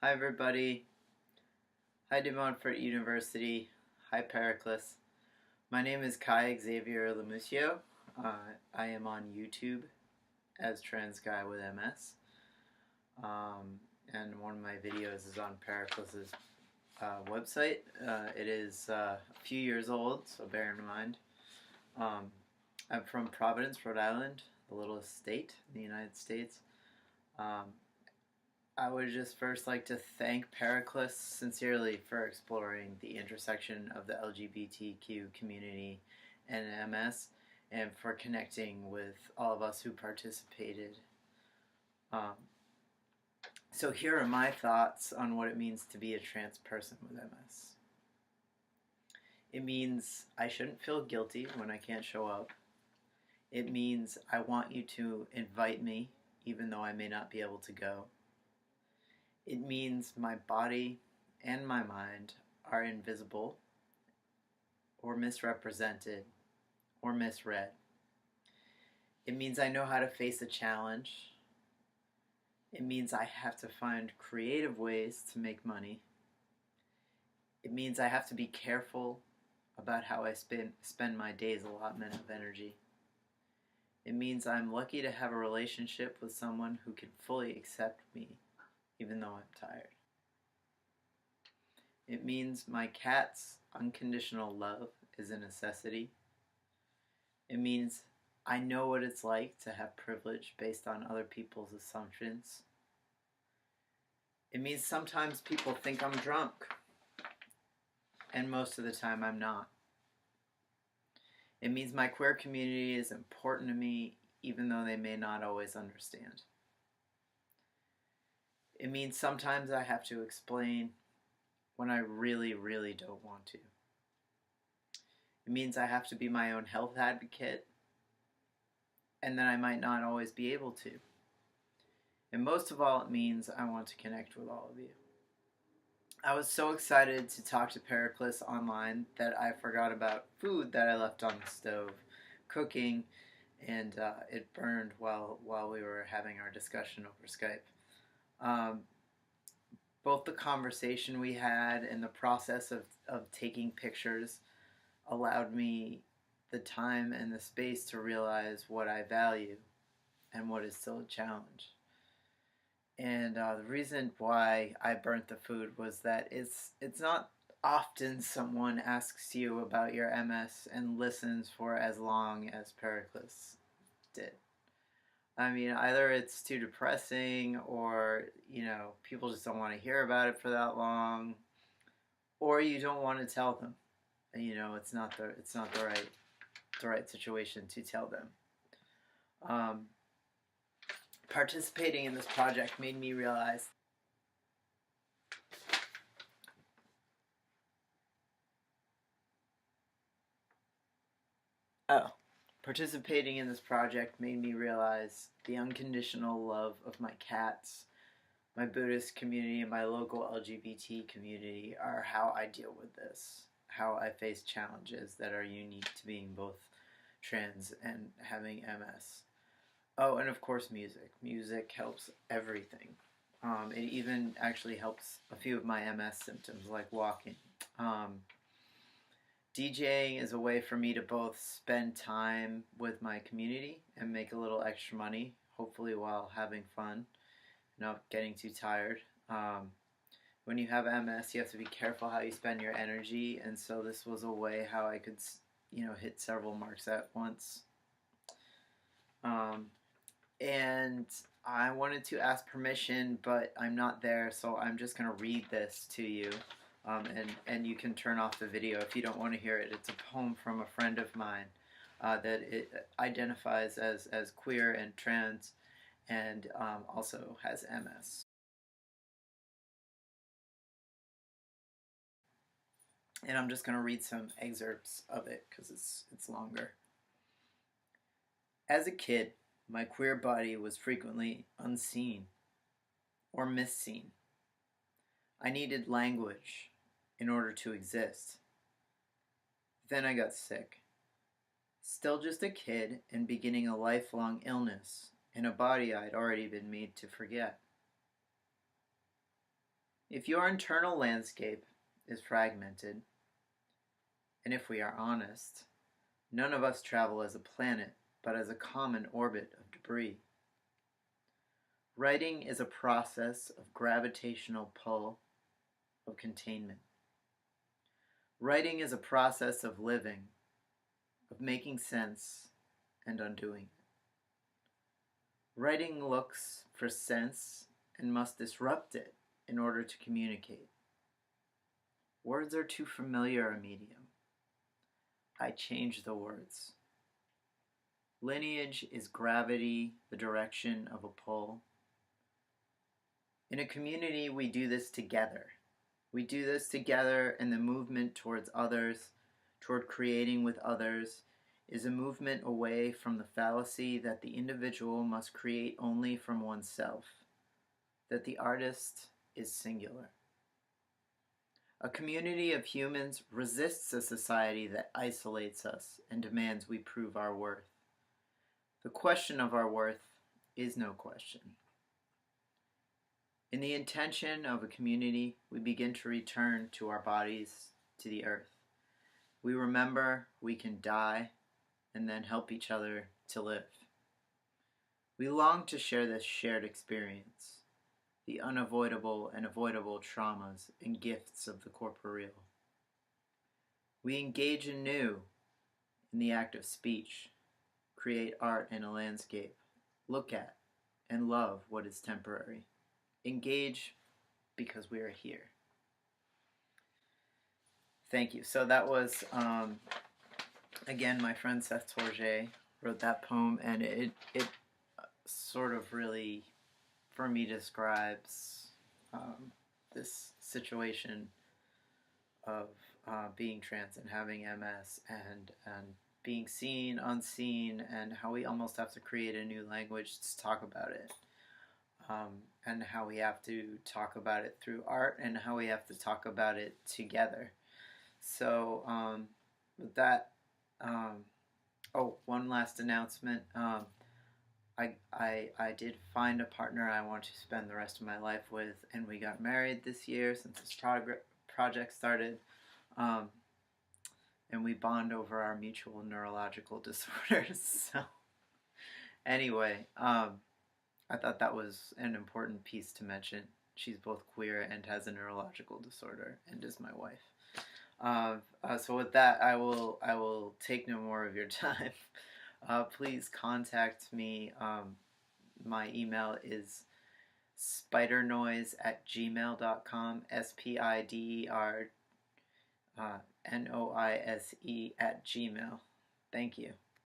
Hi everybody. Hi to Montfort University. Hi Periklis. My name is Kai Xavier Lemusio. I am on YouTube as Transguy with MS. And one of my videos is on Periklis's website. It is a few years old, so bear in mind. I'm from Providence, Rhode Island, the littlest state in the United States. I would just first like to thank Periklis sincerely for exploring the intersection of the LGBTQ community and MS, and for connecting with all of us who participated. So here are my thoughts on what it means to be a trans person with MS. It means I shouldn't feel guilty when I can't show up. It means I want you to invite me even though I may not be able to go. It means my body and my mind are invisible or misrepresented or misread. It means I know how to face a challenge. It means I have to find creative ways to make money. It means I have to be careful about how I spend my day's allotment of energy. It means I'm lucky to have a relationship with someone who can fully accept me even though I'm tired. It means my cat's unconditional love is a necessity. It means I know what it's like to have privilege based on other people's assumptions. It means sometimes people think I'm drunk, and most of the time I'm not. It means my queer community is important to me even though they may not always understand. It means sometimes I have to explain when I really, really don't want to. It means I have to be my own health advocate, and that I might not always be able to. And most of all, it means I want to connect with all of you. I was so excited to talk to Periklis online that I forgot about food that I left on the stove cooking, and it burned while we were having our discussion over Skype. Both the conversation we had and the process of taking pictures allowed me the time and the space to realize what I value and what is still a challenge. And the reason why I burnt the food was that it's not often someone asks you about your MS and listens for as long as Periklis did. I mean, either it's too depressing, or people just don't want to hear about it for that long, or you don't want to tell them. It's not the right situation to tell them. Participating in this project made me realize Participating in this project made me realize the unconditional love of my cats, my Buddhist community, and my local LGBT community are how I deal with this, how I face challenges that are unique to being both trans and having MS. Oh, and of course music. Music helps everything. It even actually helps a few of my MS symptoms, like walking. DJing is a way for me to both spend time with my community and make a little extra money, hopefully while having fun, not getting too tired. When you have MS, you have to be careful how you spend your energy, and so this was a way how I could, hit several marks at once. And I wanted to ask permission, but I'm not there, so I'm just going to read this to you. And you can turn off the video if you don't want to hear it. It's a poem from a friend of mine that it identifies as queer and trans, and also has MS. And I'm just going to read some excerpts of it because it's longer. As a kid, my queer body was frequently unseen or misseen. I needed language in order to exist. Then I got sick. Still just a kid and beginning a lifelong illness in a body I'd already been made to forget. If your internal landscape is fragmented, and if we are honest, none of us travel as a planet, but as a common orbit of debris. Writing is a process of gravitational pull, of containment. Writing is a process of living, of making sense and undoing it. Writing looks for sense and must disrupt it in order to communicate. Words are too familiar a medium. I change the words. Lineage is gravity, the direction of a pull. In a community, we do this together. We do this together, and the movement towards others, toward creating with others, is a movement away from the fallacy that the individual must create only from oneself, that the artist is singular. A community of humans resists a society that isolates us and demands we prove our worth. The question of our worth is no question. In the intention of a community, we begin to return to our bodies, to the earth. We remember we can die and then help each other to live. We long to share this shared experience, the unavoidable and avoidable traumas and gifts of the corporeal. We engage anew in the act of speech, create art in a landscape, look at and love what is temporary. Engage because we are here. Thank you. So that was, again, my friend Seth Tourjee wrote that poem, and it sort of really, for me, describes this situation of being trans and having MS and being seen, unseen, and how we almost have to create a new language to talk about it. And how we have to talk about it through art, and how we have to talk about it together. So, with that, one last announcement. I did find a partner I want to spend the rest of my life with, and we got married this year since this project started. And we bond over our mutual neurological disorders. So, anyway, I thought that was an important piece to mention. She's both queer and has a neurological disorder, and is my wife. So with that, I will take no more of your time. Please contact me. My email is spidernoise@gmail.com. SPIDER NOISE @gmail. Thank you.